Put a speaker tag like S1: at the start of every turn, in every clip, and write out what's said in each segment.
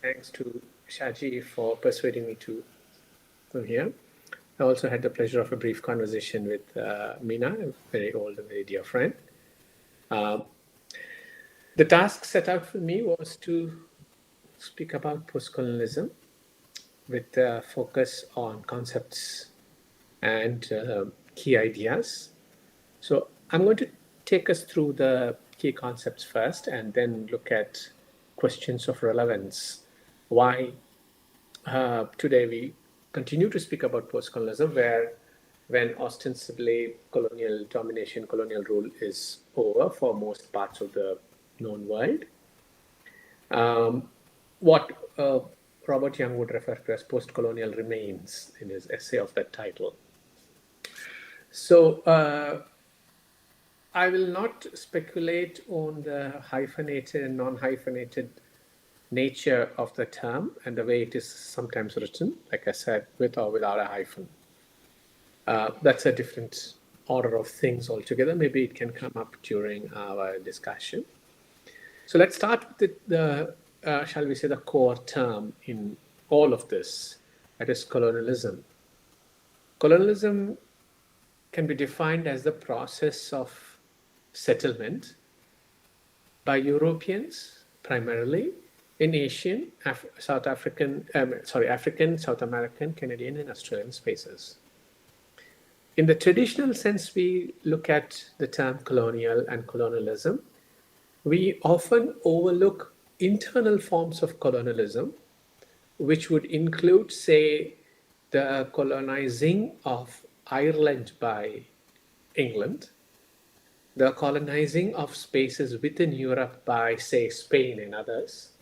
S1: thanks to Shaji for persuading me to come here. I also had the pleasure of a brief conversation with Meena, a very old and very dear friend. The task set out for me was to speak about post-colonialism with a focus on concepts and key ideas. So I'm going to take us through the key concepts first and then look at questions of relevance. Why today we continue to speak about post-colonialism, when ostensibly colonial domination, colonial rule is over for most parts of the known world. What Robert Young would refer to as post-colonial remains in his essay of that title. So I will not speculate on the hyphenated and non-hyphenated nature of the term and the way it is sometimes written, like I said, with or without a hyphen. That's a different order of things altogether. Maybe it can come up during our discussion. So let's start with the shall we say, the core term in all of this, that is colonialism. Colonialism can be defined as the process of settlement by Europeans primarily in Asian, African, South American, Canadian, and Australian spaces. In the traditional sense, we look at the term colonial and colonialism. We often overlook internal forms of colonialism, which would include, say, the colonizing of Ireland by England, the colonizing of spaces within Europe by, say, Spain and others,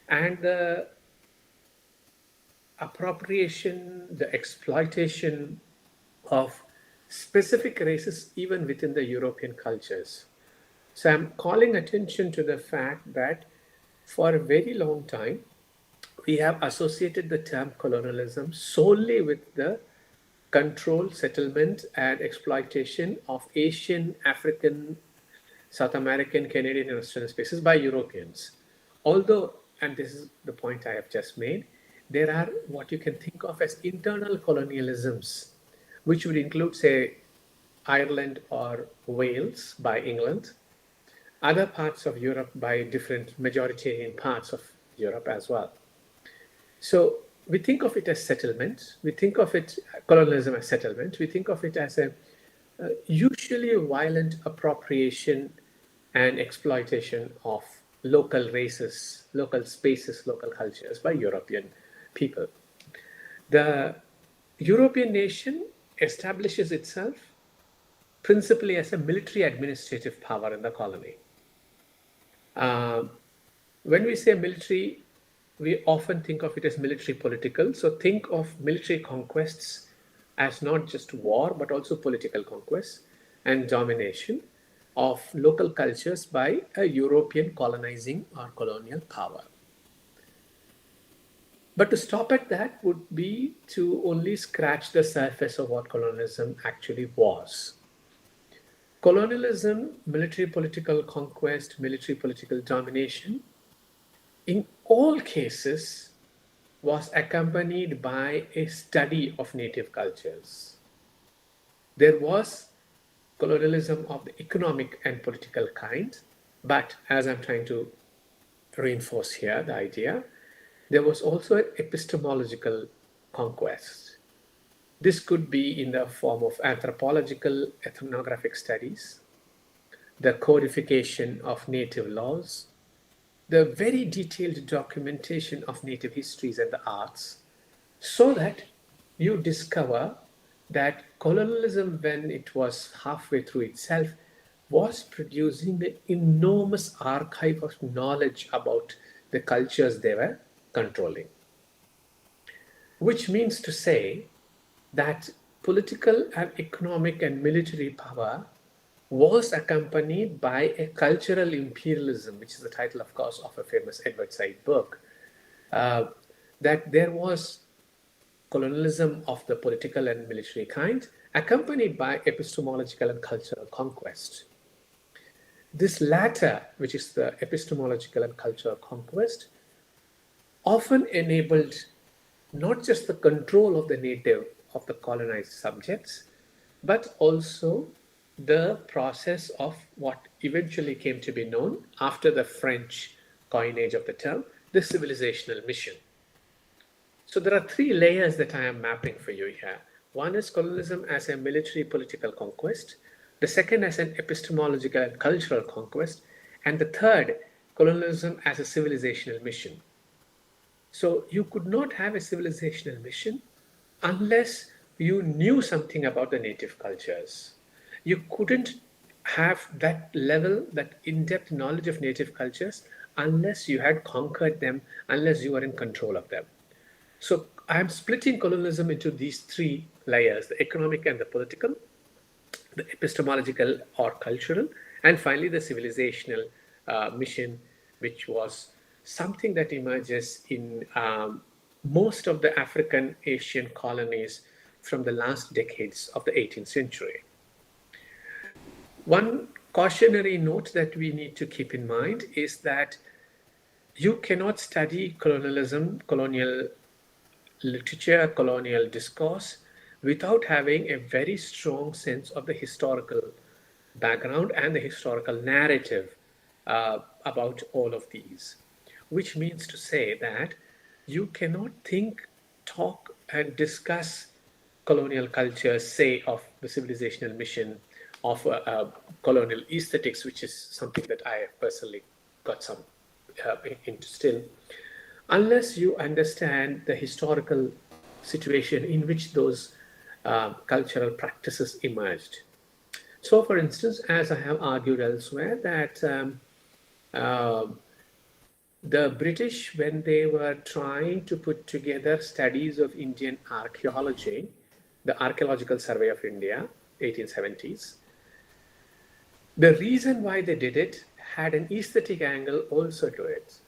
S1: and the appropriation, the exploitation of specific races even within the European cultures. So I'm calling attention to the fact that for a very long time, we have associated the term colonialism solely with the control, settlement, and exploitation of Asian, African, South American, Canadian, and Australian spaces by Europeans. Although, and this is the point I have just made, there are what you can think of as internal colonialisms, which would include, say, Ireland or Wales by England, other parts of Europe by different majoritarian parts of Europe as well. So we think of it as settlement. We think of it, colonialism as settlement. We think of it as a usually violent appropriation and exploitation of local races, local spaces, local cultures by European people. The European nation establishes itself principally as a military administrative power in the colony. When we say military, we often think of it as military political. So think of military conquests as not just war, but also political conquests and domination of local cultures by a European colonizing or colonial power. But to stop at that would be to only scratch the surface of what colonialism actually was. Colonialism, military political conquest, military political domination, in all cases was accompanied by a study of native cultures. There was colonialism of the economic and political kind, but as I'm trying to reinforce here the idea, there was also an epistemological conquest. This could be in the form of anthropological ethnographic studies, the codification of native laws, the very detailed documentation of native histories and the arts, so that you discover that colonialism, when it was halfway through itself, was producing an enormous archive of knowledge about the cultures they were controlling. Which means to say that political and economic and military power was accompanied by a cultural imperialism, which is the title, of course, of a famous Edward Said book, that there was colonialism of the political and military kind, accompanied by epistemological and cultural conquest. This latter, which is the epistemological and cultural conquest, often enabled not just the control of the native, of the colonized subjects, but also the process of what eventually came to be known after the French coinage of the term, the civilizational mission. So there are three layers that I am mapping for you here. One is colonialism as a military political conquest. The second as an epistemological and cultural conquest. And the third, colonialism as a civilizational mission. So you could not have a civilizational mission unless you knew something about the native cultures. You couldn't have that level, that in-depth knowledge of native cultures unless you had conquered them, unless you were in control of them. So I'm splitting colonialism into these three layers, the economic and the political, the epistemological or cultural, and finally the civilizational mission, which was something that emerges in most of the African Asian colonies from the last decades of the 18th century. One cautionary note that we need to keep in mind is that you cannot study colonialism, colonial literature, colonial discourse, without having a very strong sense of the historical background and the historical narrative about all of these, which means to say that you cannot think, talk, and discuss colonial cultures, say, of the civilizational mission, of colonial aesthetics, which is something that I have personally got some interest in, unless you understand the historical situation in which those cultural practices emerged. So, for instance, as I have argued elsewhere, that the British, when they were trying to put together studies of Indian archaeology, the Archaeological Survey of India, 1870s, the reason why they did it had an aesthetic angle also to it.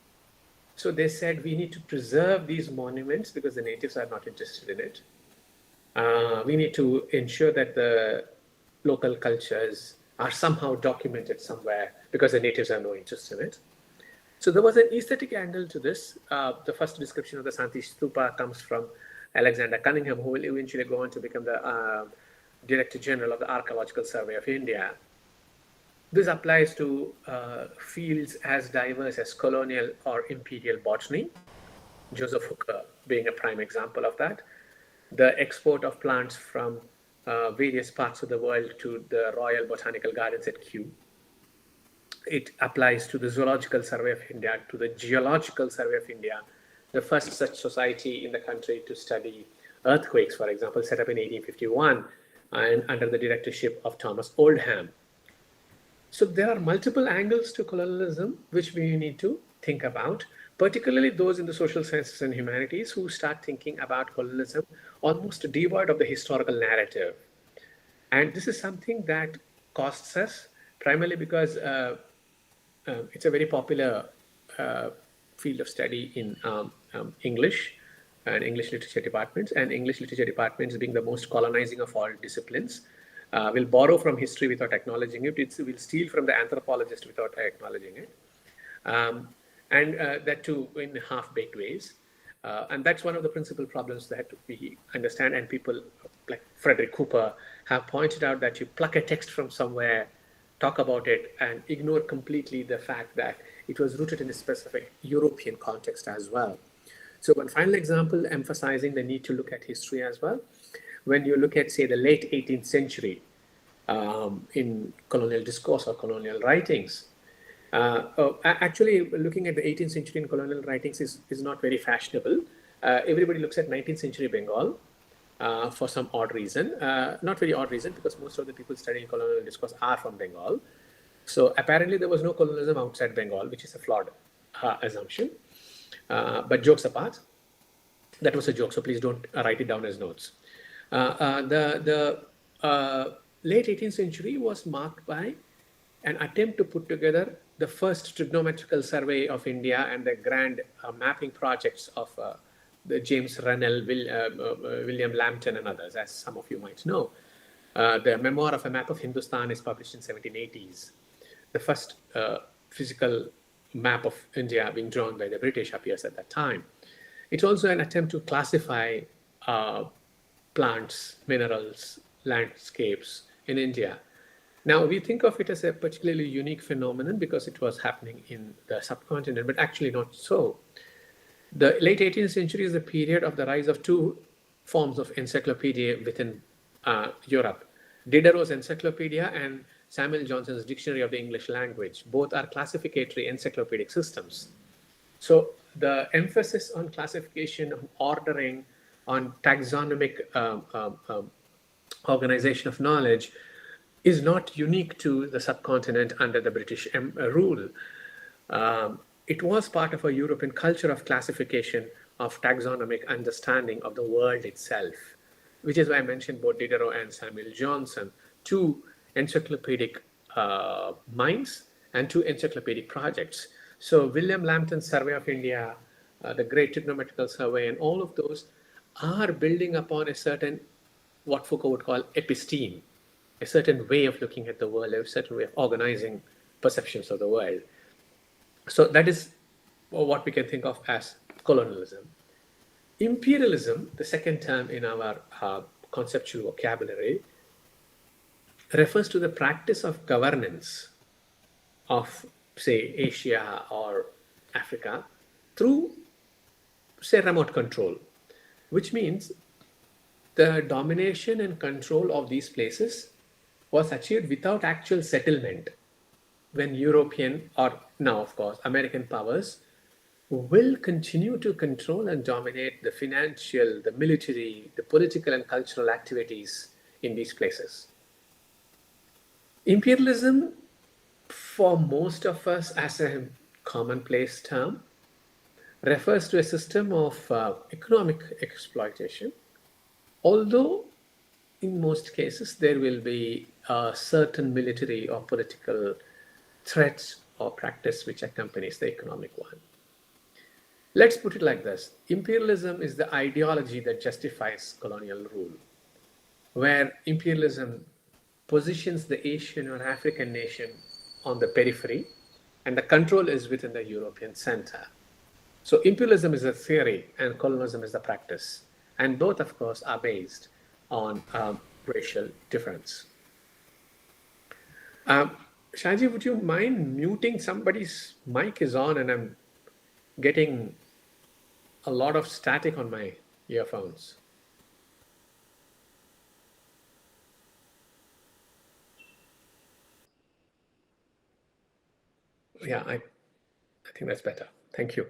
S1: So they said, we need to preserve these monuments because the natives are not interested in it. We need to ensure that the local cultures are somehow documented somewhere because the natives have no interest in it. So there was an aesthetic angle to this. The first description of the Santi Stupa comes from Alexander Cunningham, who will eventually go on to become the Director General of the Archaeological Survey of India. This applies to fields as diverse as colonial or imperial botany, Joseph Hooker being a prime example of that. The export of plants from various parts of the world to the Royal Botanical Gardens at Kew. It applies to the Zoological Survey of India, to the Geological Survey of India, the first such society in the country to study earthquakes, for example, set up in 1851 and under the directorship of Thomas Oldham. So there are multiple angles to colonialism which we need to think about, particularly those in the social sciences and humanities who start thinking about colonialism almost devoid of the historical narrative. And this is something that costs us primarily because it's a very popular field of study in English and English literature departments, and English literature departments being the most colonizing of all disciplines. Will borrow from history without acknowledging it. It will steal from the anthropologist without acknowledging it. And that too in half-baked ways. And that's one of the principal problems that we understand. And people like Frederick Cooper have pointed out that you pluck a text from somewhere, talk about it, and ignore completely the fact that it was rooted in a specific European context as well. So one final example emphasizing the need to look at history as well. When you look at, say, the late 18th century in colonial discourse or colonial writings, actually looking at the 18th century in colonial writings is not very fashionable. Everybody looks at 19th century Bengal for some odd reason. Not very odd reason, because most of the people studying colonial discourse are from Bengal. So apparently there was no colonialism outside Bengal, which is a flawed assumption. But jokes apart, that was a joke, so please don't write it down as notes. The late 18th century was marked by an attempt to put together the first trigonometrical survey of India and the grand mapping projects of the James Rennell, William Lambton and others, as some of you might know. The Memoir of a Map of Hindustan is published in 1780s. The first physical map of India being drawn by the British appears at that time. It's also an attempt to classify plants, minerals, landscapes in India. Now, we think of it as a particularly unique phenomenon because it was happening in the subcontinent, but actually not so. The late 18th century is the period of the rise of two forms of encyclopedia within Europe. Diderot's Encyclopedia and Samuel Johnson's Dictionary of the English Language. Both are classificatory encyclopedic systems. So the emphasis on classification, on ordering, on taxonomic organization of knowledge is not unique to the subcontinent under the British rule. It was part of a European culture of classification, of taxonomic understanding of the world itself, which is why I mentioned both Diderot and Samuel Johnson, two encyclopedic minds and two encyclopedic projects. So William Lambton's Survey of India, the Great Trigonometrical Survey, and all of those are building upon a certain, what Foucault would call episteme, a certain way of looking at the world, a certain way of organizing perceptions of the world. So that is what we can think of as colonialism. Imperialism, the second term in our conceptual vocabulary, refers to the practice of governance of, say, Asia or Africa through, say, remote control, which means the domination and control of these places was achieved without actual settlement, when European, or now of course American powers, will continue to control and dominate the financial, the military, the political and cultural activities in these places. Imperialism, for most of us as a commonplace term, refers to a system of economic exploitation, although in most cases there will be certain military or political threats or practice which accompanies the economic one. Let's put it like this. Imperialism is the ideology that justifies colonial rule, where imperialism positions the Asian or African nation on the periphery and the control is within the European center. So imperialism is a theory and colonialism is the practice. And both, of course, are based on racial difference. Shaji, would you mind muting? Somebody's mic is on and I'm getting a lot of static on my earphones. Yeah, I think that's better. Thank you.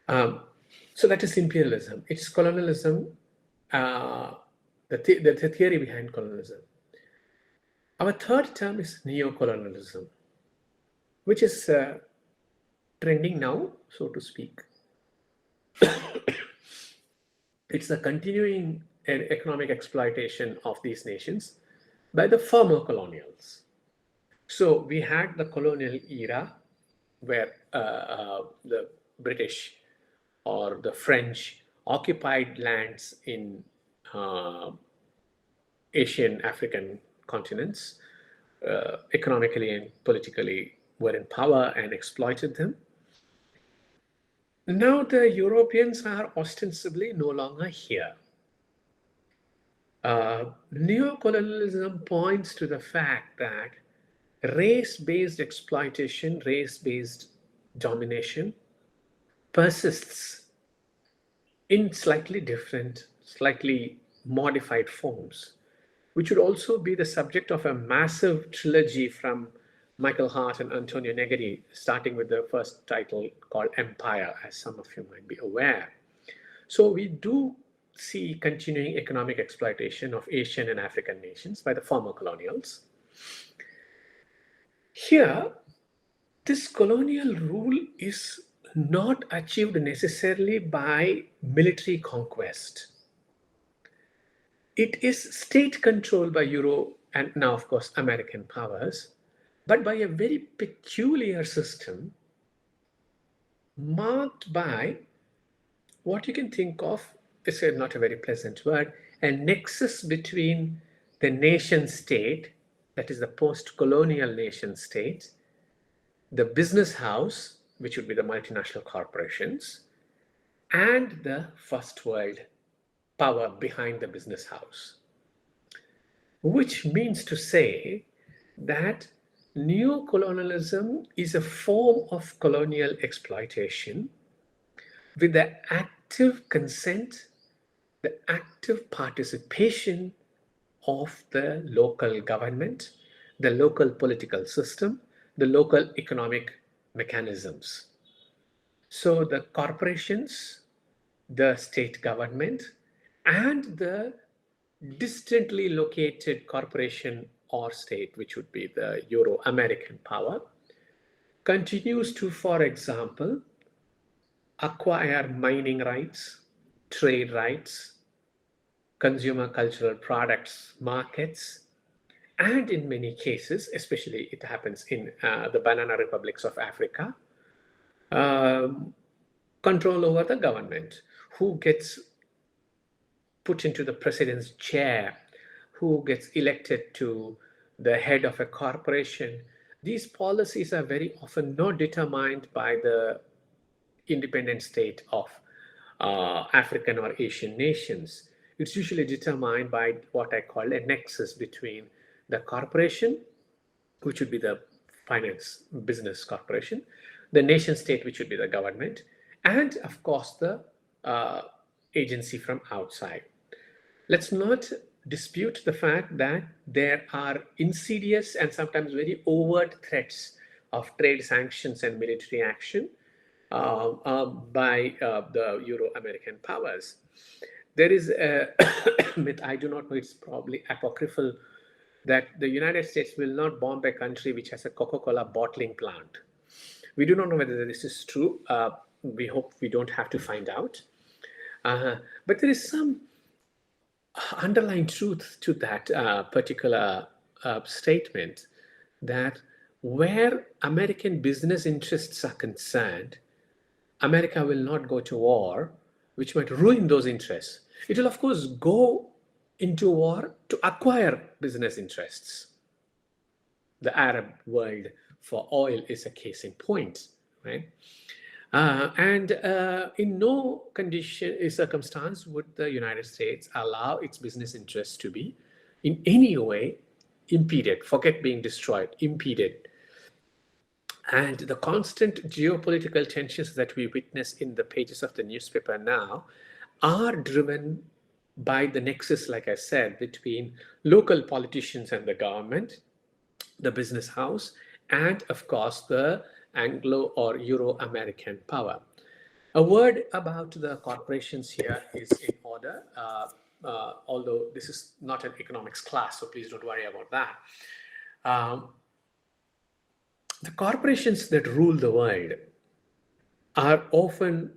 S1: So that is imperialism. It's colonialism, the theory behind colonialism. Our third term is neocolonialism, which is trending now, so to speak. It's the continuing economic exploitation of these nations by the former colonials. So we had the colonial era where the British or the French occupied lands in Asian, African continents, economically and politically were in power and exploited them. Now the Europeans are ostensibly no longer here. Neocolonialism points to the fact that race-based exploitation, race-based domination persists in slightly different, slightly modified forms, which would also be the subject of a massive trilogy from Michael Hart and Antonio Negri, starting with the first title called Empire, as some of you might be aware. So we do see continuing economic exploitation of Asian and African nations by the former colonials. Here, this colonial rule is not achieved necessarily by military conquest. It is state controlled by Euro and now, of course, American powers, but by a very peculiar system marked by what you can think of, is not a very pleasant word, a nexus between the nation state, that is the post-colonial nation state, the business house, which would be the multinational corporations, and the first world power behind the business house. Which means to say that neocolonialism is a form of colonial exploitation with the active consent, the active participation of the local government, the local political system, the local economic mechanisms. So the corporations, the state government, and the distantly located corporation or state, which would be the Euro-American power, continues to, for example, acquire mining rights, trade rights, consumer cultural products markets, and in many cases, especially it happens in the banana republics of Africa, control over the government, who gets put into the president's chair, who gets elected to the head of a corporation. These policies are very often not determined by the independent state of African or Asian nations. It's usually determined by what I call a nexus between the corporation, which would be the finance business corporation, the nation state, which would be the government, and of course the agency from outside. Let's not dispute the fact that there are insidious and sometimes very overt threats of trade sanctions and military action by the Euro-American powers. There is a myth, I do not know, it's probably apocryphal, that the United States will not bomb a country which has a Coca-Cola bottling plant. We do not know whether this is true. We hope we don't have to find out. But there is some underlying truth to that particular statement, that where American business interests are concerned, America will not go to war, which might ruin those interests. It will, of course, go into war to acquire business interests. The Arab world for oil is a case in point, right? In no condition, circumstance would the United States allow its business interests to be in any way impeded, forget being destroyed, impeded. And the constant geopolitical tensions that we witness in the pages of the newspaper now are driven by the nexus, like I said, between local politicians and the government, the business house, and of course the Anglo or Euro-American power. A word about the corporations here is in order, although this is not an economics class, so please don't worry about that. The corporations that rule the world are often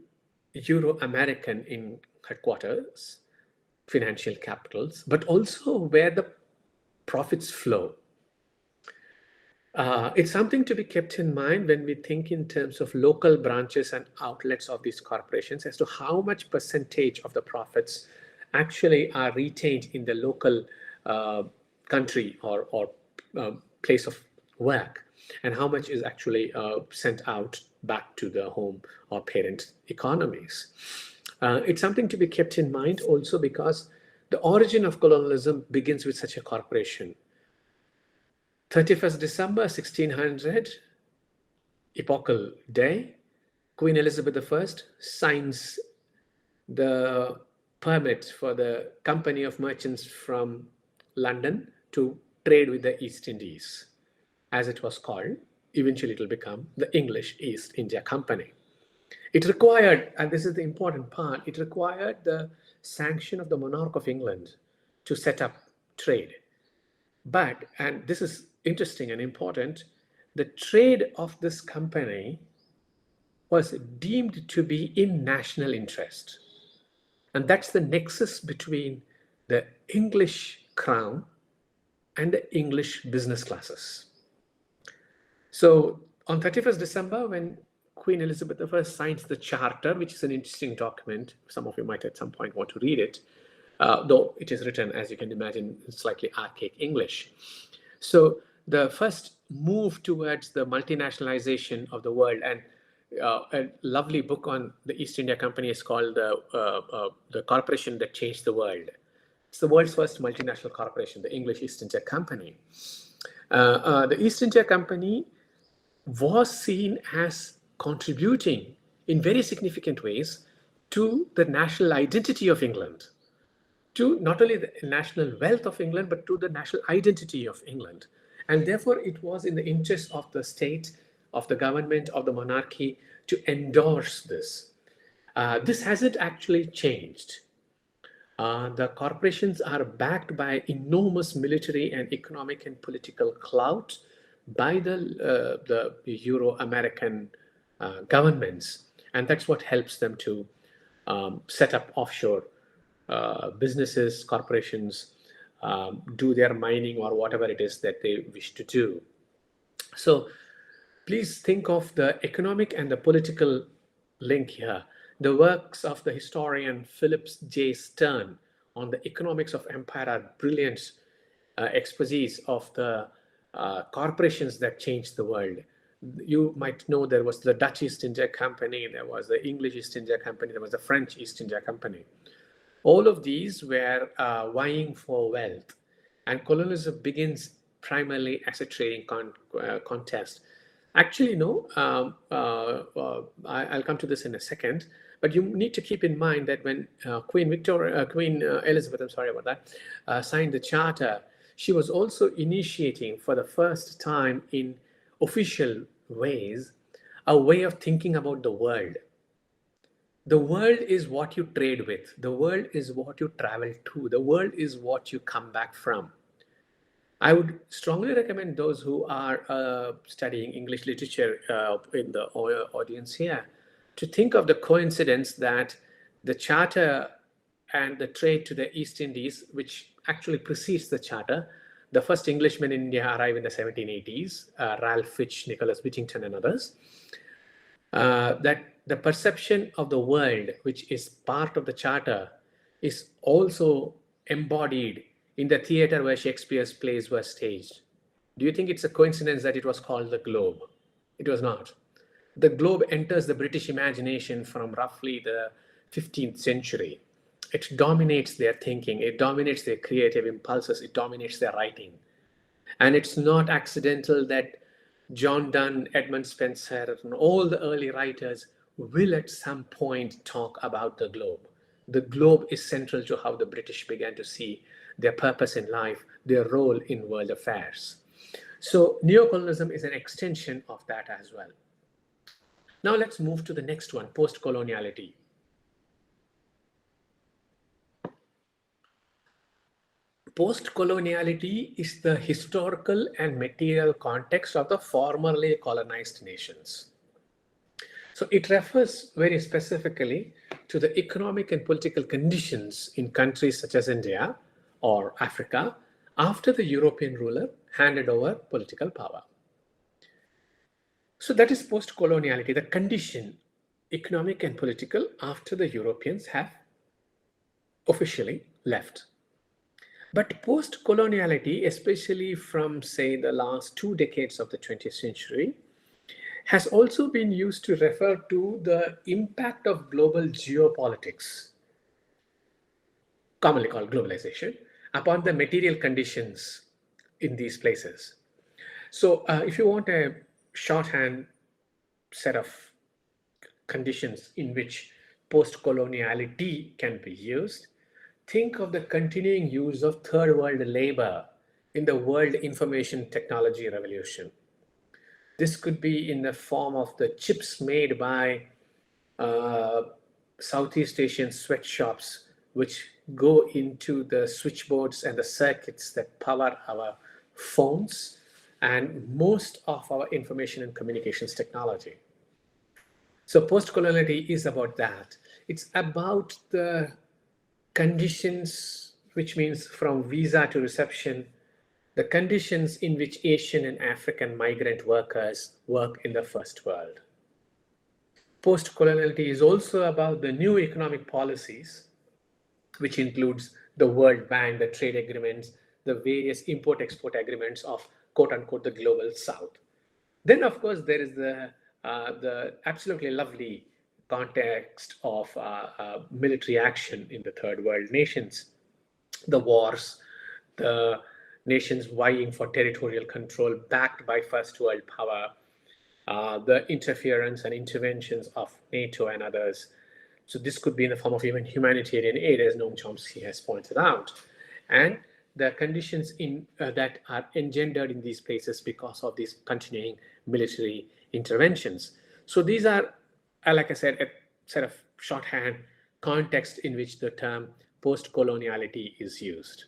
S1: Euro-American in headquarters, financial capitals, but also where the profits flow. It's something to be kept in mind when we think in terms of local branches and outlets of these corporations as to how much percentage of the profits actually are retained in the local country or place of work, and how much is actually sent out back to the home or parent economies. It's something to be kept in mind also because the origin of colonialism begins with such a corporation. 31st December 1600, epochal day, Queen Elizabeth I signs the permit for the Company of Merchants from London to trade with the East Indies, as it was called. Eventually it will become the English East India Company. It required, and this is the important part, it required the sanction of the monarch of England to set up trade. But, and this is interesting and important, the trade of this company was deemed to be in national interest. And that's the nexus between the English crown and the English business classes. So on 31st December, when Queen Elizabeth I signs the charter, which is an interesting document, some of you might at some point want to read it, though it is written, as you can imagine, in slightly archaic English. So the first move towards the multinationalization of the world. And a lovely book on the East India Company is called The Corporation That Changed the World. It's the world's first multinational corporation, the English East India Company. The East India Company was seen as contributing in very significant ways to the national identity of England, to not only the national wealth of England, but to the national identity of England. And therefore, it was in the interest of the state, of the government, of the monarchy to endorse this. This hasn't actually changed. The corporations are backed by enormous military and economic and political clout by the Euro-American governments. And that's what helps them to set up offshore businesses, corporations, do their mining or whatever it is that they wish to do. So please think of the economic and the political link here. The works of the historian Phillips J. Stern on the economics of empire are brilliant exposés of the corporations that changed the world. You might know there was the Dutch East India Company, there was the English East India Company, there was the French East India Company. All of these were vying for wealth, and colonialism begins primarily as a trading contest. Actually, no, I'll come to this in a second, but you need to keep in mind that when Queen Elizabeth, I'm sorry about that, signed the charter, she was also initiating for the first time in official ways a way of thinking about the world. The world is what you trade with. The world is what you travel to. The world is what you come back from. I would strongly recommend those who are studying English literature in the audience here to think of the coincidence that the charter and the trade to the East Indies, which actually precedes the charter, the first Englishmen in India arrive in the 1780s, Ralph Fitch, Nicholas Whittington, and others. That the perception of the world, which is part of the charter, is also embodied in the theater where Shakespeare's plays were staged. Do you think it's a coincidence that it was called the Globe? It was not. The Globe enters the British imagination from roughly the 15th century. It dominates their thinking, it dominates their creative impulses, it dominates their writing. And it's not accidental that John Donne, Edmund Spenser, and all the early writers will at some point talk about the Globe. The Globe is central to how the British began to see their purpose in life, their role in world affairs. So neocolonialism is an extension of that as well. Now let's move to the next one, post-coloniality. Post-coloniality is the historical and material context of the formerly colonized nations. So it refers very specifically to the economic and political conditions in countries such as India or Africa after the European ruler handed over political power. So that is post-coloniality, the condition, economic and political, after the Europeans have officially left. But post-coloniality, especially from, say, the last 2 decades of the 20th century, has also been used to refer to the impact of global geopolitics, commonly called globalization, upon the material conditions in these places. So if you want a shorthand set of conditions in which post-coloniality can be used, think of the continuing use of third world labor in the world information technology revolution. This could be in the form of the chips made by Southeast Asian sweatshops, which go into the switchboards and the circuits that power our phones and most of our information and communications technology. So post-coloniality is about that. It's about the conditions, which means from visa to reception, the conditions in which Asian and African migrant workers work in the first world. Post-coloniality is also about the new economic policies, which includes the World Bank, the trade agreements, the various import-export agreements of quote-unquote the global South. Then, of course, there is the absolutely lovely context of military action in the third world nations, the wars, the nations vying for territorial control backed by first world power, the interference and interventions of NATO and others. So this could be in the form of even humanitarian aid, as Noam Chomsky has pointed out. And the conditions that are engendered in these places because of these continuing military interventions. So these are, like I said, a set of shorthand context in which the term post-coloniality is used.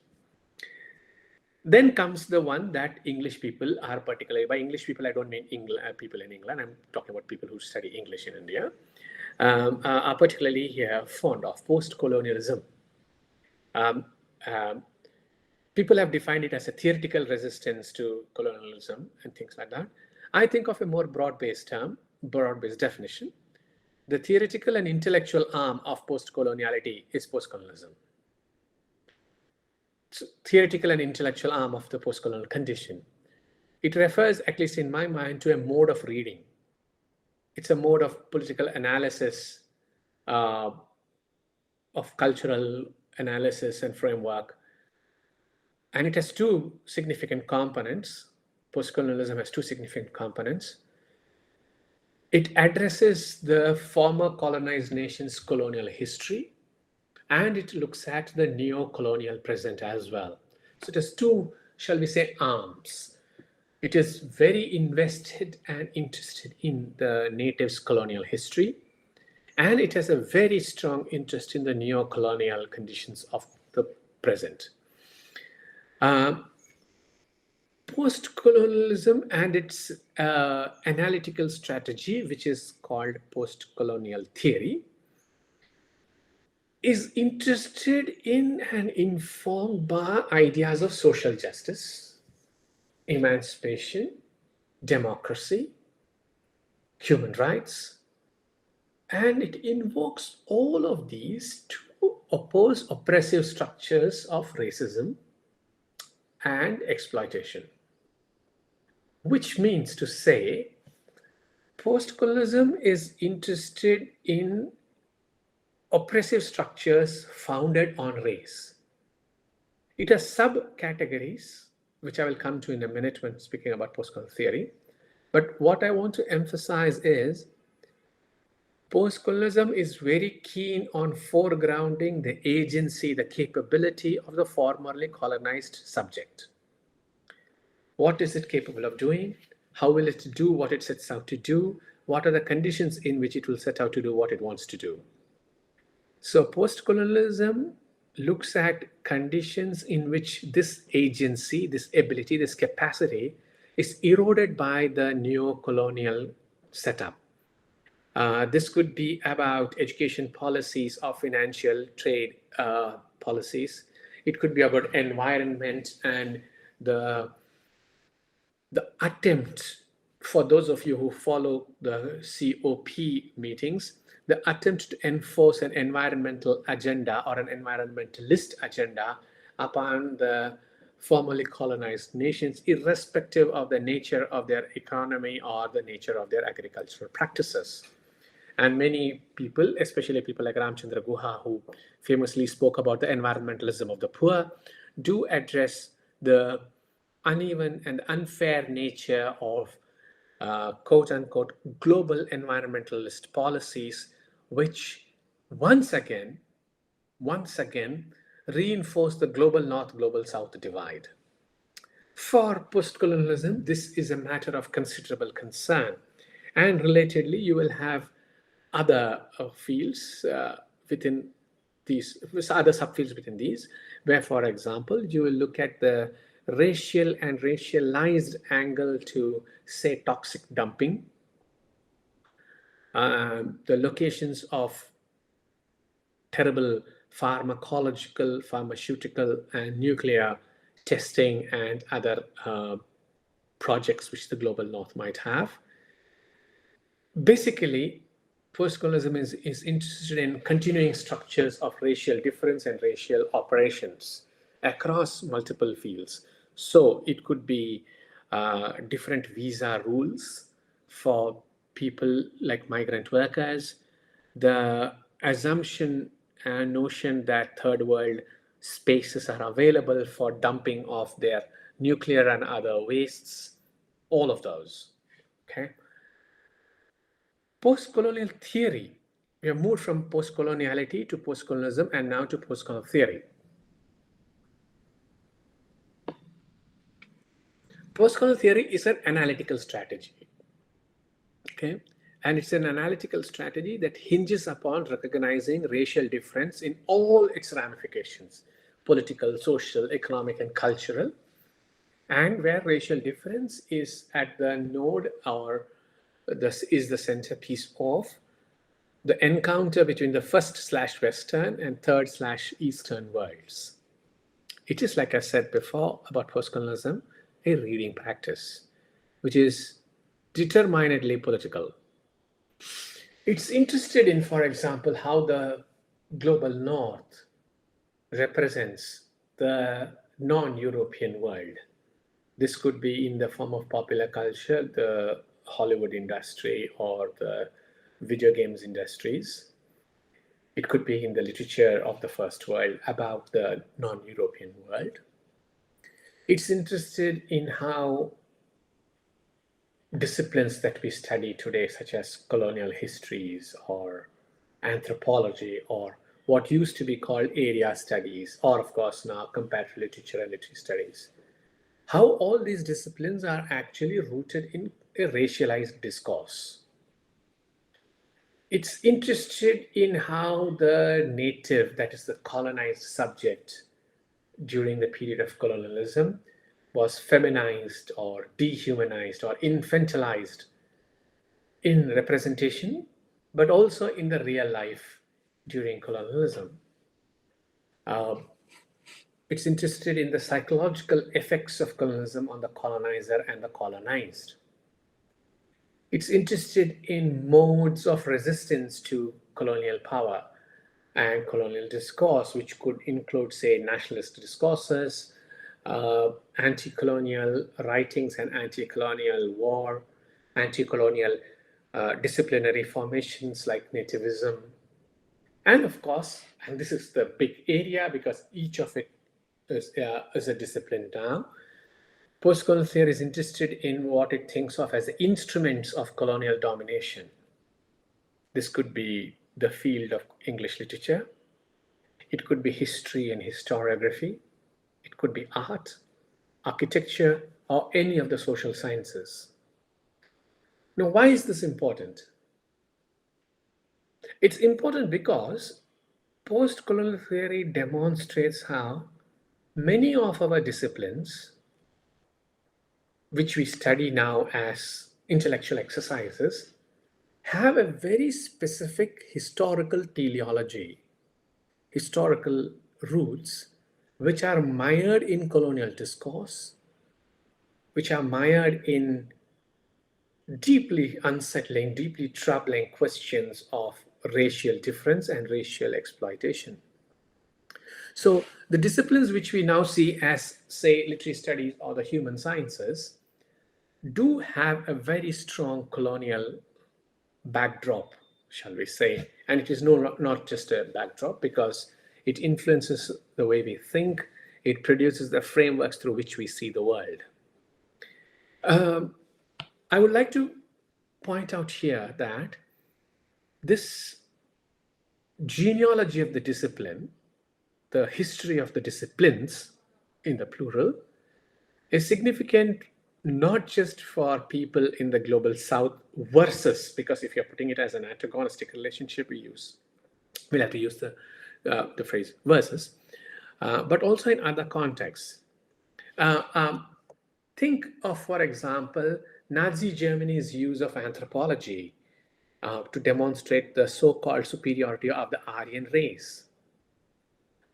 S1: Then comes the one that English people are particularly, by English people I don't mean people in England, I'm talking about people who study English in India, are particularly fond of post-colonialism. People have defined it as a theoretical resistance to colonialism and things like that. I think of a more broad-based term, broad-based definition. The theoretical and intellectual arm of post-coloniality is post-colonialism. So, theoretical and intellectual arm of the post-colonial condition. It refers, at least in my mind, to a mode of reading. It's a mode of political analysis, of cultural analysis and framework. And it has two significant components. Post-colonialism has two significant components. It addresses the former colonized nations' colonial history, and it looks at the neo-colonial present as well. So it has two, shall we say, arms. It is very invested and interested in the natives' colonial history, and it has a very strong interest in the neo-colonial conditions of the present. Post-colonialism and its analytical strategy, which is called post-colonial theory, is interested in and informed by ideas of social justice, emancipation, democracy, human rights, and it invokes all of these to oppose oppressive structures of racism and exploitation. Which means to say, post-colonialism is interested in oppressive structures founded on race. It has subcategories, which I will come to in a minute when speaking about post-colonial theory. But what I want to emphasize is post-colonialism is very keen on foregrounding the agency, the capability of the formerly colonized subject. What is it capable of doing? How will it do what it sets out to do? What are the conditions in which it will set out to do what it wants to do? So post-colonialism looks at conditions in which this agency, this ability, this capacity is eroded by the neo-colonial setup. This could be about education policies or financial trade policies. It could be about environment and the attempt, for those of you who follow the COP meetings, the attempt to enforce an environmental agenda or an environmentalist agenda upon the formerly colonized nations, irrespective of the nature of their economy or the nature of their agricultural practices. And many people, especially people like Ramchandra Guha, who famously spoke about the environmentalism of the poor, do address the uneven and unfair nature of quote-unquote global environmentalist policies, which once again reinforce the global north, global south divide. For post-colonialism, this is a matter of considerable concern. And relatedly, you will have other fields within these, other subfields within these, where, for example, you will look at the racial and racialized angle to, say, toxic dumping, the locations of terrible pharmacological, pharmaceutical, and nuclear testing and other projects which the global north might have. Basically, post-colonialism is interested in continuing structures of racial difference and racial operations across multiple fields. So it could be different visa rules for people like migrant workers, the assumption and notion that third world spaces are available for dumping of their nuclear and other wastes, all of those. Okay. Post-colonial theory. We have moved from post-coloniality to post-colonialism and now to post-colonial theory. Post-colonial theory is an analytical strategy. Okay. And it's an analytical strategy that hinges upon recognizing racial difference in all its ramifications, political, social, economic, and cultural, and where racial difference is at the node or this is the centerpiece of the encounter between the first/Western and third/Eastern worlds. It is, like I said before about postcolonialism, a reading practice, which is determinedly political. It's interested in, for example, how the global north represents the non-European world. This could be in the form of popular culture, the Hollywood industry, or the video games industries. It could be in the literature of the first world about the non-European world. It's interested in how disciplines that we study today, such as colonial histories or anthropology or what used to be called area studies, or of course now comparative literature and literary studies, how all these disciplines are actually rooted in a racialized discourse. It's interested in how the native, that is the colonized subject during the period of colonialism, was feminized or dehumanized or infantilized in representation, but also in the real life during colonialism. It's interested in the psychological effects of colonialism on the colonizer and the colonized. It's interested in modes of resistance to colonial power and colonial discourse, which could include, say, nationalist discourses, anti-colonial writings and anti-colonial war, anti-colonial disciplinary formations like nativism. And of course, and this is the big area because each of it is a discipline now, post-colonial theory is interested in what it thinks of as the instruments of colonial domination. This could be the field of English literature. It could be history and historiography. It could be art, architecture, or any of the social sciences. Now, why is this important? It's important because post-colonial theory demonstrates how many of our disciplines, which we study now as intellectual exercises, have a very specific historical teleology, historical roots, which are mired in colonial discourse, which are mired in deeply unsettling, deeply troubling questions of racial difference and racial exploitation. So the disciplines which we now see as, say, literary studies or the human sciences do have a very strong colonial backdrop, shall we say. And it is not just a backdrop because it influences the way we think. It produces the frameworks through which we see the world. I would like to point out here that this genealogy of the discipline, the history of the disciplines in the plural, is significant not just for people in the global south versus, because if you're putting it as an antagonistic relationship, we'll have to use the phrase versus, but also in other contexts. Think of, for example, Nazi Germany's use of anthropology to demonstrate the so-called superiority of the Aryan race.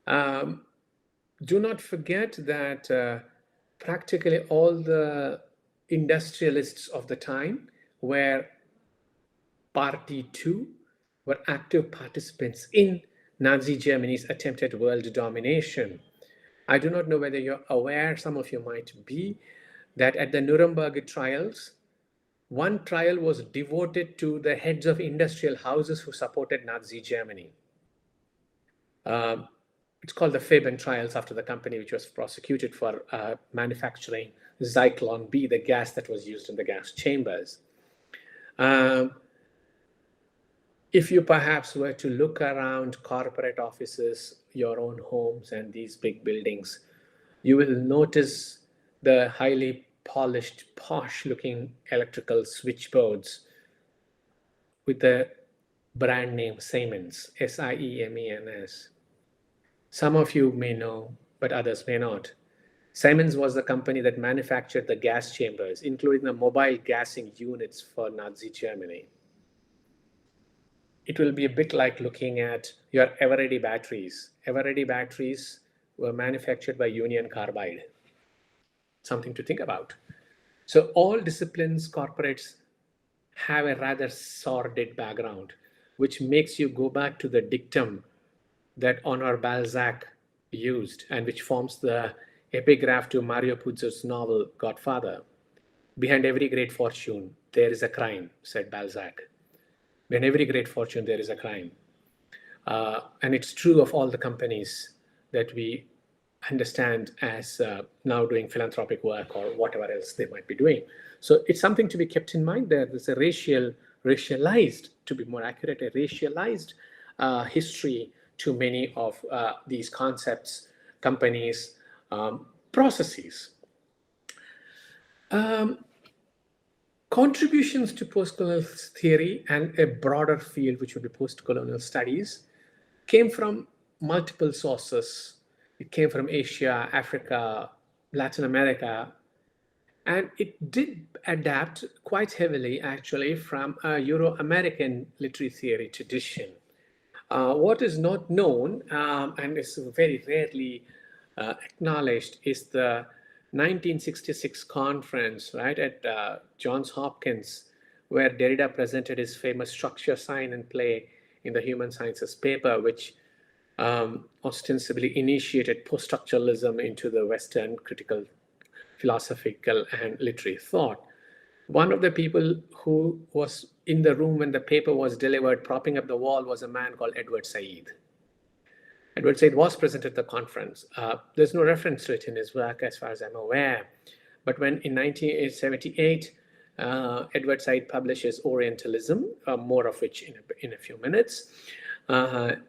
S1: Do not forget that practically all the industrialists of the time were Party 2, were active participants in Nazi Germany's attempt at world domination. I do not know whether you're aware, some of you might be, that at the Nuremberg trials, one trial was devoted to the heads of industrial houses who supported Nazi Germany. It's called the Faben trials, after the company which was prosecuted for manufacturing Zyklon B, the gas that was used in the gas chambers. If you perhaps were to look around corporate offices, your own homes, and these big buildings, you will notice the highly polished, posh-looking electrical switchboards with the brand name Siemens, S-I-E-M-E-N-S. Some of you may know, but others may not. Siemens was the company that manufactured the gas chambers, including the mobile gassing units for Nazi Germany. It will be a bit like looking at your Eveready batteries. Eveready batteries were manufactured by Union Carbide. Something to think about. So all disciplines, corporates have a rather sordid background, which makes you go back to the dictum that Honor Balzac used and which forms the epigraph to Mario Puzo's novel Godfather. Behind every great fortune, there is a crime, said Balzac. Behind every great fortune, there is a crime. And it's true of all the companies that we understand as now doing philanthropic work or whatever else they might be doing. So it's something to be kept in mind. There's a racialized, to be more accurate, a racialized history to many of these concepts, companies, processes. Contributions to post-colonial theory and a broader field, which would be post-colonial studies, came from multiple sources. It came from Asia, Africa, Latin America, and it did adapt quite heavily, actually, from a Euro-American literary theory tradition. What is not known, and is very rarely acknowledged, is the 1966 conference, right, at Johns Hopkins, where Derrida presented his famous Structure, Sign, and Play in the Human Sciences paper, which ostensibly initiated post-structuralism into the Western critical, philosophical, and literary thought. One of the people who was in the room when the paper was delivered, propping up the wall, was a man called Edward Said. Edward Said was present at the conference. There's no reference to it in his work as far as I'm aware. But when in 1978, Edward Said publishes Orientalism, more of which in a few minutes,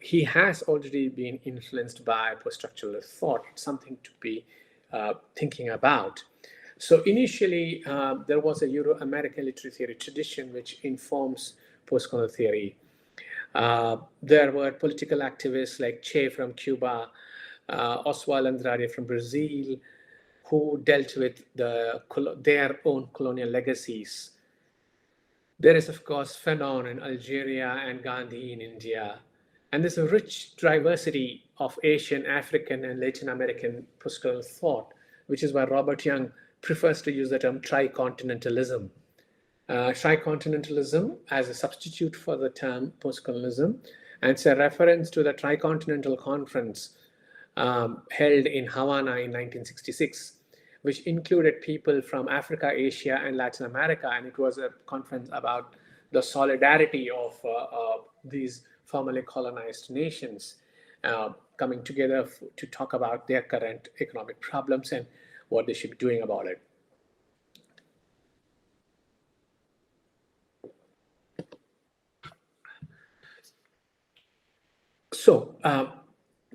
S1: he has already been influenced by post-structuralist thought. It's something to be thinking about. So initially, there was a Euro-American literary theory tradition which informs post-colonial theory. There were political activists like Che from Cuba, Oswald Andrade from Brazil, who dealt with their own colonial legacies. There is, of course, Fanon in Algeria and Gandhi in India. And there's a rich diversity of Asian, African, and Latin American post-colonial thought, which is why Robert Young prefers to use the term tricontinentalism. Tricontinentalism as a substitute for the term postcolonialism, and it's a reference to the Tricontinental Conference held in Havana in 1966, which included people from Africa, Asia, and Latin America, and it was a conference about the solidarity of these formerly colonized nations coming together to talk about their current economic problems and what they should be doing about it. So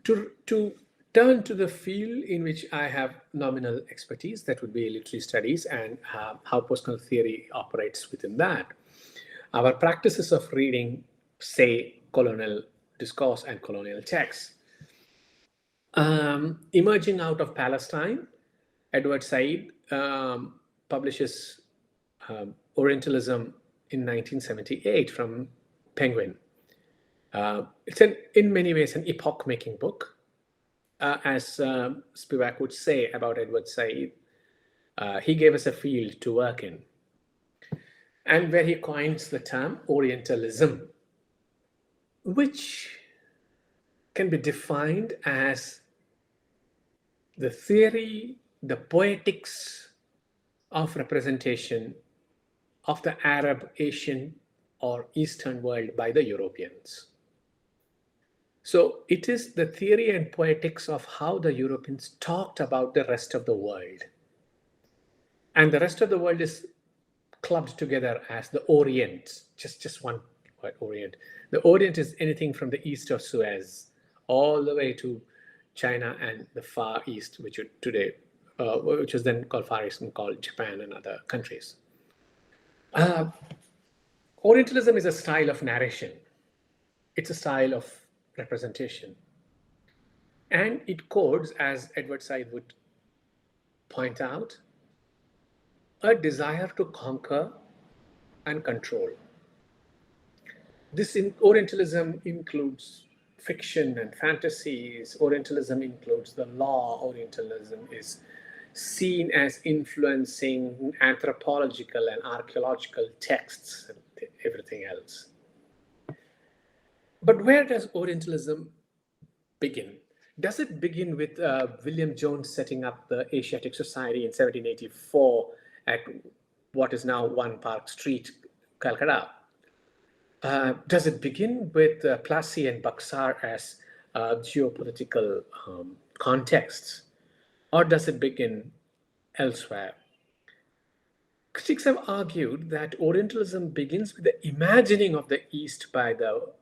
S1: to turn to the field in which I have nominal expertise, that would be literary studies and how post-colonial theory operates within that. Our practices of reading, say, colonial discourse and colonial texts. Emerging out of Palestine, Edward Said publishes Orientalism in 1978 from Penguin. It's in many ways an epoch-making book. As Spivak would say about Edward Said, he gave us a field to work in. And where he coins the term Orientalism, which can be defined as the theory, the poetics, of representation of the Arab, Asian, or Eastern world by the Europeans. So it is the theory and poetics of how the Europeans talked about the rest of the world. And the rest of the world is clubbed together as the Orient, just one word, Orient. The Orient is anything from the east of Suez all the way to China and the Far East, which today, which was then called Far East and called Japan and other countries. Orientalism is a style of narration. It's a style of representation. And it codes, as Edward Said would point out, a desire to conquer and control. This Orientalism includes fiction and fantasies. Orientalism includes the law. Orientalism is seen as influencing anthropological and archaeological texts and everything else. But where does Orientalism begin? Does it begin with William Jones setting up the Asiatic Society in 1784 at what is now One Park Street, Calcutta? Does it begin with Plassey and Buxar as geopolitical contexts? Or does it begin elsewhere? Critics have argued that Orientalism begins with the imagining of the East by the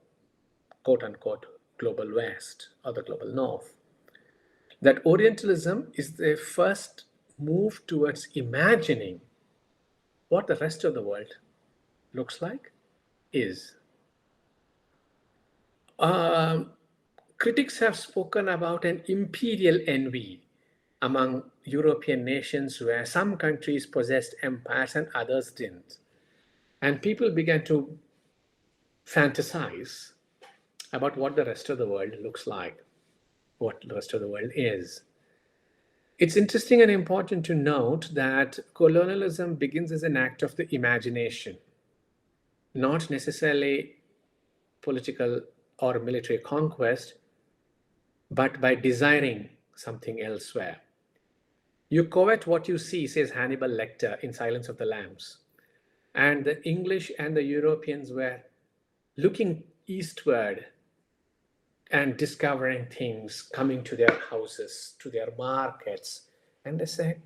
S1: quote-unquote global West or the global North. That Orientalism is the first move towards imagining what the rest of the world looks like, is. Critics have spoken about an imperial envy among European nations where some countries possessed empires and others didn't. And people began to fantasize about what the rest of the world looks like, what the rest of the world is. It's interesting and important to note that colonialism begins as an act of the imagination, not necessarily political or military conquest, but by desiring something elsewhere. You covet what you see, says Hannibal Lecter in Silence of the Lambs. And the English and the Europeans were looking eastward and discovering things, coming to their houses, to their markets. And they say,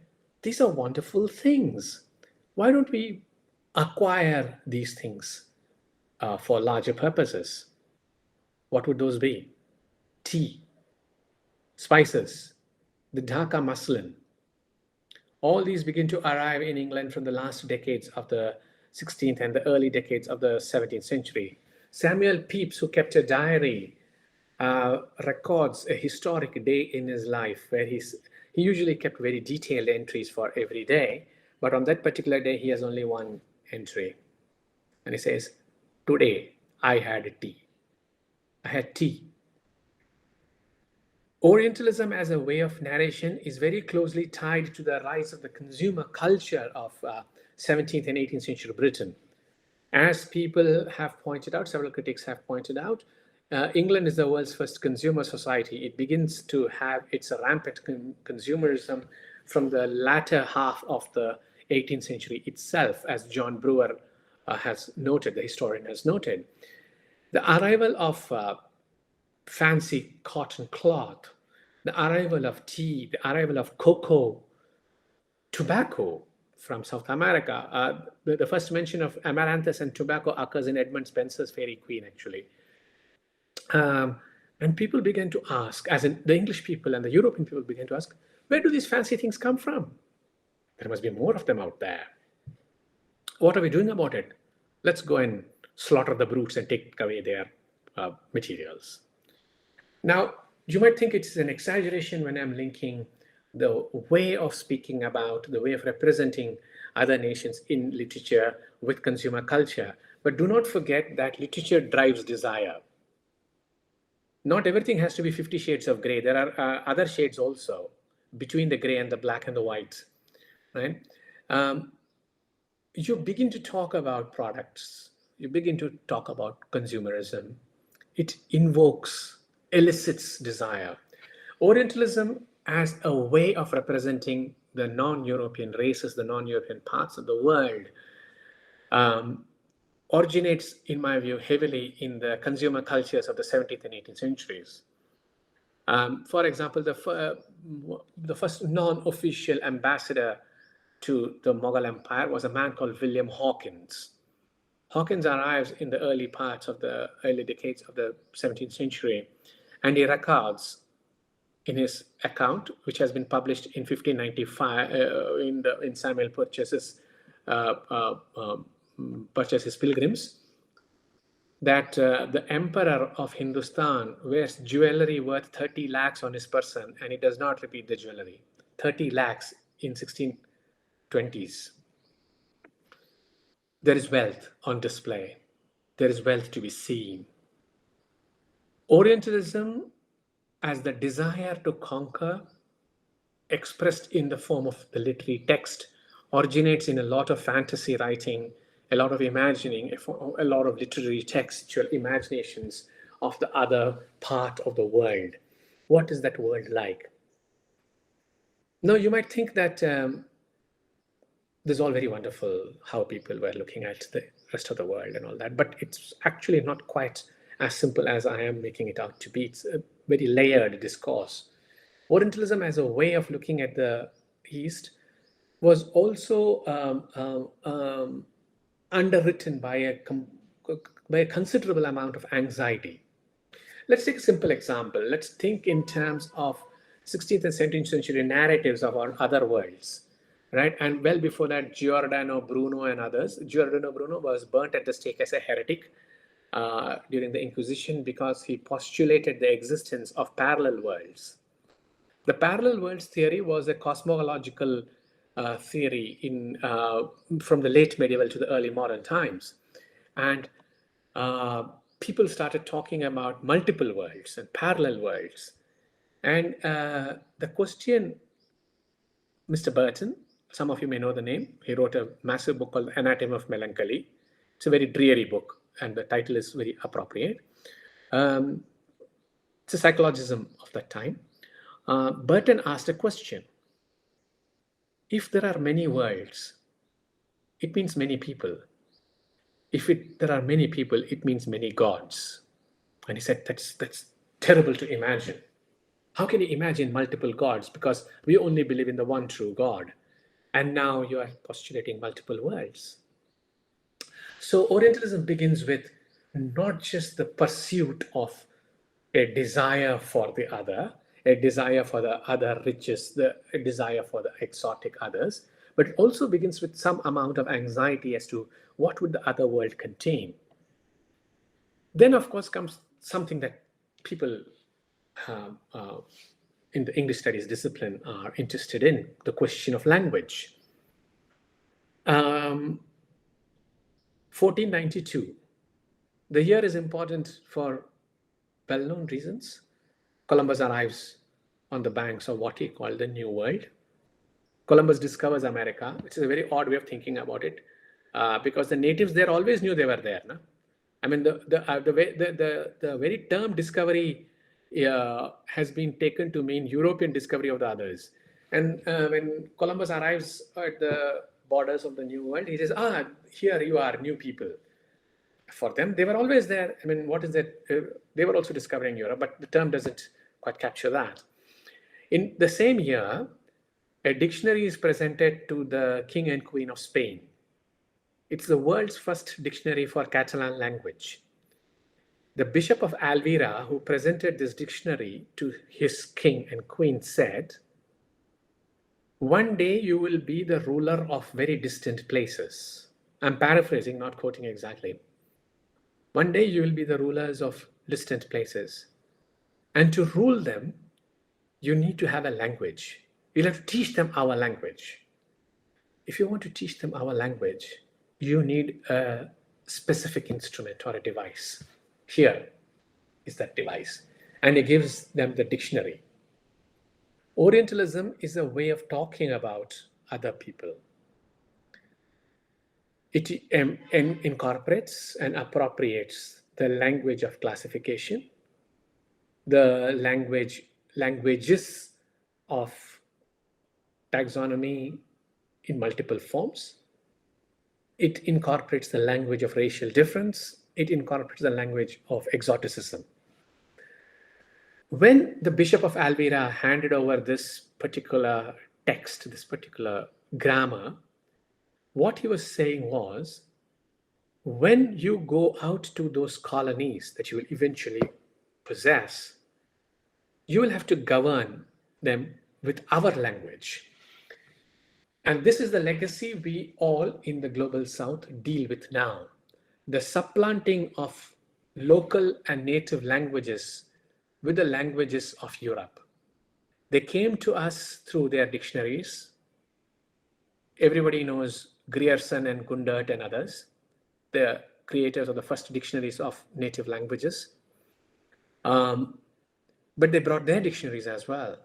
S1: these are wonderful things. Why don't we acquire these things for larger purposes? What would those be? Tea, spices, the Dhaka muslin. All these begin to arrive in England from the last decades of the 16th and the early decades of the 17th century. Samuel Pepys, who kept a diary, records a historic day in his life where he usually kept very detailed entries for every day, but on that particular day he has only one entry. And he says, today I had tea. I had tea. Orientalism as a way of narration is very closely tied to the rise of the consumer culture of 17th and 18th century Britain. As people have pointed out, several critics have pointed out, England is the world's first consumer society. It begins to have its rampant consumerism from the latter half of the 18th century itself, as John Brewer has noted, the historian has noted. The arrival of fancy cotton cloth, the arrival of tea, the arrival of cocoa, tobacco from South America. The first mention of amaranthus and tobacco occurs in Edmund Spenser's Fairy Queen, actually. And people began to ask, as in the English people and the European people began to ask, where do these fancy things come from? There must be more of them out there. What are we doing about it? Let's go and slaughter the brutes and take away their materials. Now, you might think it's an exaggeration when I'm linking the way of speaking about, the way of representing other nations in literature with consumer culture. But do not forget that literature drives desire. Not everything has to be 50 shades of gray. There are other shades also between the gray and the black and the white, right? You begin to talk about products. You begin to talk about consumerism. It elicits desire. Orientalism as a way of representing the non-European races, the non-European parts of the world, originates, in my view, heavily in the consumer cultures of the 17th and 18th centuries. For example, the first non-official ambassador to the Mughal Empire was a man called William Hawkins. Hawkins arrives in the early decades of the 17th century, and he records in his account, which has been published in 1595 in Samuel Purchas's Pilgrims, that the emperor of Hindustan wears jewelry worth 30 lakhs on his person, and he does not repeat the jewelry. 30 lakhs in 1620s. There is wealth on display. There is wealth to be seen. Orientalism, as the desire to conquer, expressed in the form of the literary text, originates in a lot of fantasy writing, a lot of imagining, a lot of literary textual imaginations of the other part of the world. What is that world like? Now, you might think that this is all very wonderful, how people were looking at the rest of the world and all that, but it's actually not quite as simple as I am making it out to be. It's a very layered discourse. Orientalism as a way of looking at the East was also underwritten by a considerable amount of anxiety. Let's take a simple example. Let's think in terms of 16th and 17th century narratives of our other worlds, right? And well before that, Giordano Bruno and others. Giordano Bruno was burnt at the stake as a heretic during the Inquisition because he postulated the existence of parallel worlds. The parallel worlds theory was a cosmological theory from the late medieval to the early modern times. And people started talking about multiple worlds and parallel worlds. And the question, Mr. Burton, some of you may know the name, he wrote a massive book called Anatomy of Melancholy. It's a very dreary book, and the title is very appropriate. It's a psychologism of that time. Burton asked a question. If there are many worlds, it means many people. If there are many people, it means many gods. And he said, that's terrible to imagine. How can you imagine multiple gods? Because we only believe in the one true God. And now you are postulating multiple worlds. So Orientalism begins with not just the pursuit of a desire for the other, a desire for the other riches, a desire for the exotic others, but it also begins with some amount of anxiety as to what would the other world contain. Then, of course, comes something that people in the English studies discipline are interested in, the question of language. 1492. The year is important for well-known reasons. Columbus arrives on the banks of what he called the New World. Columbus discovers America, which is a very odd way of thinking about it, because the natives there always knew they were there. No? I mean, the very term discovery has been taken to mean European discovery of the others. And when Columbus arrives at the borders of the New World, he says, here you are, new people. For them, they were always there. I mean, what is that? They were also discovering Europe, but the term doesn't quite capture that. In the same year, a dictionary is presented to the King and Queen of Spain. It's the world's first dictionary for Catalan language. The Bishop of Alvira, who presented this dictionary to his king and queen, said, "One day you will be the ruler of very distant places." I'm paraphrasing, not quoting exactly. One day you will be the rulers of distant places. And to rule them, you need to have a language. You'll have to teach them our language. If you want to teach them our language, you need a specific instrument or a device. Here is that device. And it gives them the dictionary. Orientalism is a way of talking about other people. It incorporates and appropriates the language of classification, the languages of taxonomy in multiple forms. It incorporates the language of racial difference. It incorporates the language of exoticism. When the Bishop of Alvira handed over this particular text, this particular grammar, what he was saying was, when you go out to those colonies that you will eventually possess, you will have to govern them with our language. And this is the legacy we all in the global south deal with now. The supplanting of local and native languages with the languages of Europe. They came to us through their dictionaries. Everybody knows Grierson and Gundert and others, the creators of the first dictionaries of native languages. But they brought their dictionaries as well.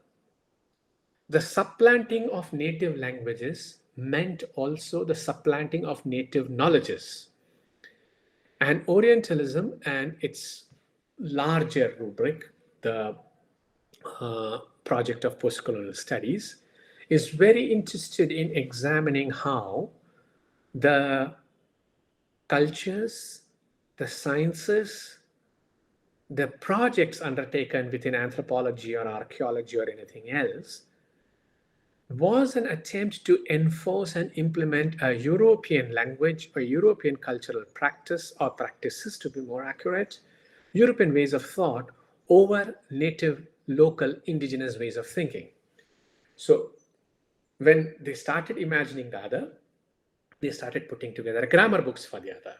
S1: The supplanting of native languages meant also the supplanting of native knowledges. And Orientalism and its larger rubric, the project of postcolonial studies, is very interested in examining how the cultures, the sciences, the projects undertaken within anthropology or archaeology or anything else was an attempt to enforce and implement a European language or European cultural practice or practices, to be more accurate, European ways of thought over native, local, indigenous ways of thinking. So when they started imagining the other, they started putting together grammar books for the other.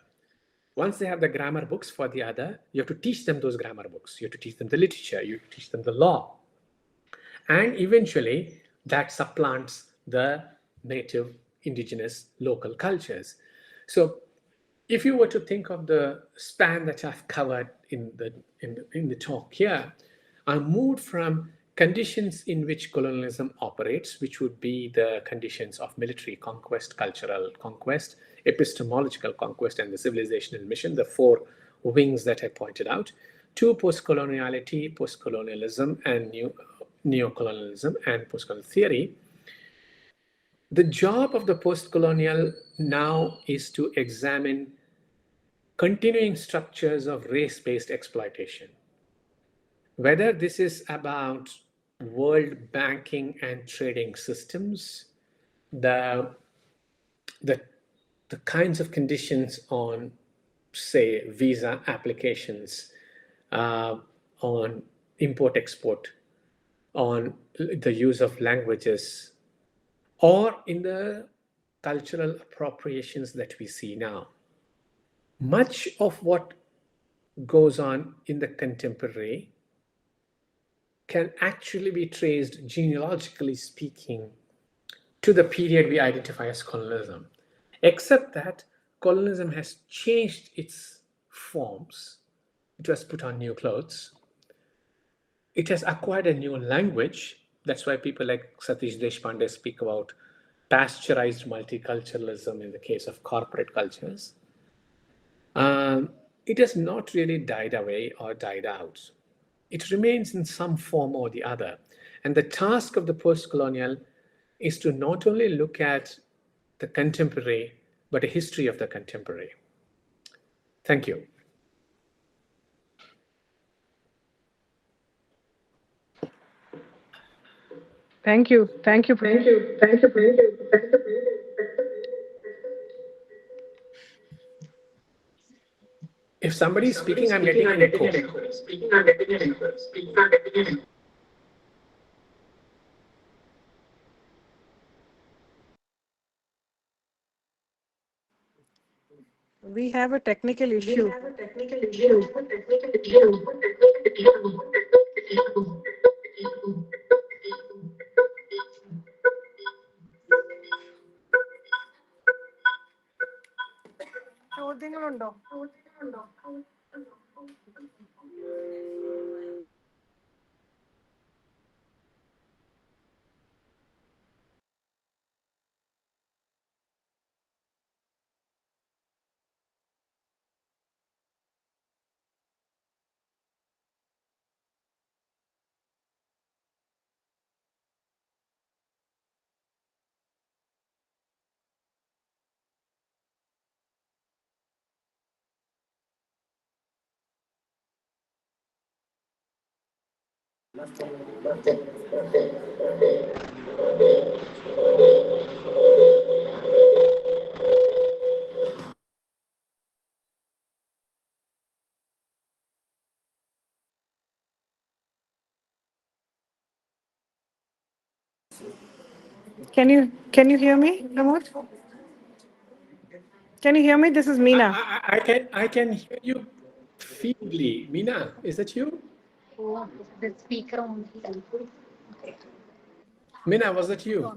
S1: Once they have the grammar books for the other, you have to teach them those grammar books. You have to teach them the literature. You have to teach them the law. And eventually, that supplants the native, indigenous, local cultures. So if you were to think of the span that I've covered in the talk here, I moved from conditions in which colonialism operates, which would be the conditions of military conquest, cultural conquest, epistemological conquest, and the civilizational mission, the four wings that I pointed out, to post-coloniality, post-colonialism, and neocolonialism and post-colonial theory. The job of the post-colonial now is to examine continuing structures of race-based exploitation. Whether this is about world banking and trading systems, the kinds of conditions on, say, visa applications, on import-export, on the use of languages, or in the cultural appropriations that we see now. Much of what goes on in the contemporary can actually be traced, genealogically speaking, to the period we identify as colonialism, except that colonialism has changed its forms. It was put on new clothes. It has acquired a new language. That's why people like Satish Deshpande speak about pasteurized multiculturalism in the case of corporate cultures. It has not really died away or died out. It remains in some form or the other. And the task of the post-colonial is to not only look at the contemporary, but a history of the contemporary. Thank you.
S2: Thank you. Thank you. Thank you. Thank you. Thank you. Thank you.
S1: If somebody is speaking, I'm getting an echo.
S2: We have a technical issue. ചോദ്യങ്ങളുണ്ടോ? Can you hear me, Pramod? Can you hear me? This is Meena.
S1: I can hear you feebly. Meena, is that you?
S3: Oh, the speaker only.
S1: Meena, was that you?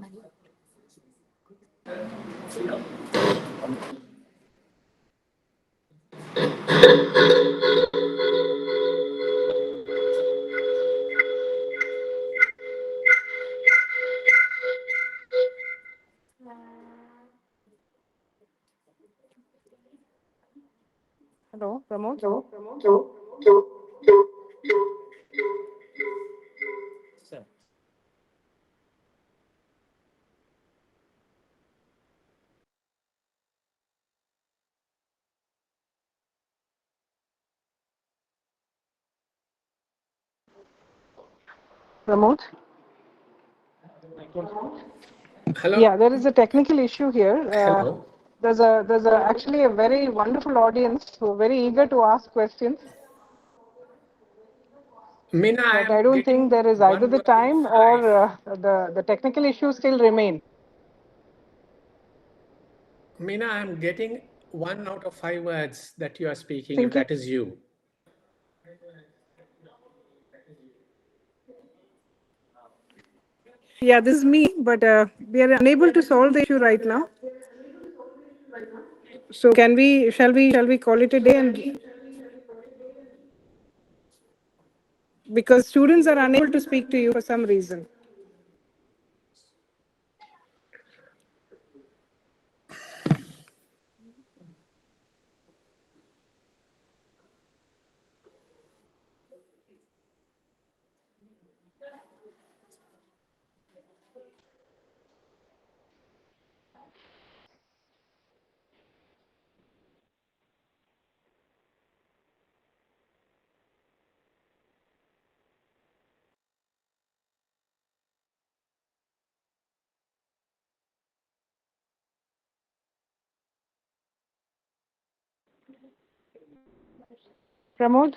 S2: Hello, Pramod. Pramod.
S1: Hello?
S2: Yeah, there is a technical issue here.
S1: Hello?
S2: There's actually a very wonderful audience who are very eager to ask questions,
S1: Meena, I
S2: but I
S1: am
S2: don't
S1: getting
S2: think there is either
S1: one
S2: the
S1: word in
S2: time
S1: five.
S2: or the technical issues still remain.
S1: Meena, I am getting 1 out of 5 words that you are speaking, if
S2: Thinking.
S1: that is you.
S2: Yeah, this is me, but we are unable to solve the issue right now. So shall we call it a day? And because students are unable to speak to you for some reason. Pramod?